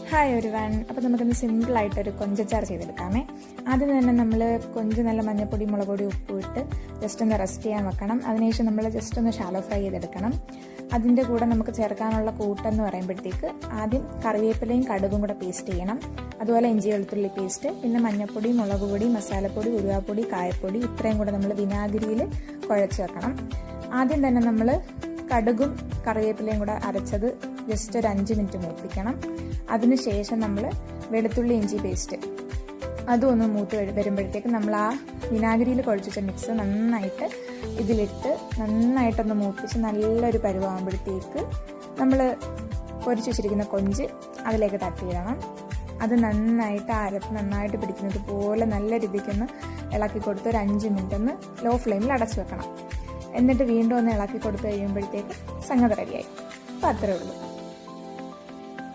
Hi everyone. അപ്പോൾ നമുക്കിന്ന് സിമ്പിളായിട്ടൊരു കൊഞ്ചച്ചാർ ചെയ്തെടുക്കാമേ. ആദ്യം തന്നെ നമ്മൾ കൊഞ്ച് നല്ല മഞ്ഞൾപ്പൊടി, മുളക് പൊടി, ഉപ്പ് ഇട്ട് ജസ്റ്റ് ഒന്ന് റെസ്റ്റ് ചെയ്യാൻ വെക്കണം. അതിനുശേഷം നമ്മൾ ജസ്റ്റ് ഒന്ന് ഷാലോ ഫ്രൈ ചെയ്തെടുക്കണം. അതിൻ്റെ കൂടെ നമുക്ക് ചേർക്കാനുള്ള കൂട്ടെന്ന് പറയുമ്പോഴത്തേക്ക് ആദ്യം കറിവേപ്പിലയും കടുകും കൂടെ പേസ്റ്റ് ചെയ്യണം. അതുപോലെ ഇഞ്ചി വെളുത്തുള്ളി പേസ്റ്റ്, പിന്നെ മഞ്ഞൾപ്പൊടി, മുളക് പൊടി, മസാലപ്പൊടി, ഉരുവാപ്പൊടി, കായപ്പൊടി ഇത്രയും കൂടെ നമ്മൾ വിനാഗിരിയിൽ കുഴച്ച് വെക്കണം. ആദ്യം തന്നെ നമ്മൾ കടുകും കറിവേപ്പിലയും കൂടെ അരച്ചത് ജസ്റ്റ് ഒരു 5 മിനിറ്റ് മൂപ്പിക്കണം. അതിനുശേഷം നമ്മൾ വെളുത്തുള്ളി ഇഞ്ചി പേസ്റ്റ് അതും ഒന്ന് മൂത്ത് വരുമ്പോഴത്തേക്ക് നമ്മൾ ആ വിനാഗിരിയിൽ കുഴച്ച് വെച്ച മിക്സ് നന്നായിട്ട് ഇതിലിട്ട് നന്നായിട്ടൊന്ന് മൂപ്പിച്ച് നല്ലൊരു പരുവാകുമ്പോഴത്തേക്ക് നമ്മൾ പൊരിച്ച് വെച്ചിരിക്കുന്ന കൊഞ്ച് അതിലേക്ക് തട്ടിയിടണം. അത് നന്നായിട്ട് അരപ്പ് നന്നായിട്ട് പിടിക്കുന്നത് പോലെ നല്ല രീതിക്കൊന്ന് ഇളക്കി കൊടുത്ത് ഒരു 5 മിനിറ്റ് ഒന്ന് ലോ ഫ്ലെയിമിൽ അടച്ചു വെക്കണം. എന്നിട്ട് വീണ്ടും ഒന്ന് ഇളക്കി കൊടുത്ത് കഴിയുമ്പോഴത്തേക്ക് സംഗതി റെഡിയായി. അപ്പോൾ അത്രേ ഉള്ളൂ.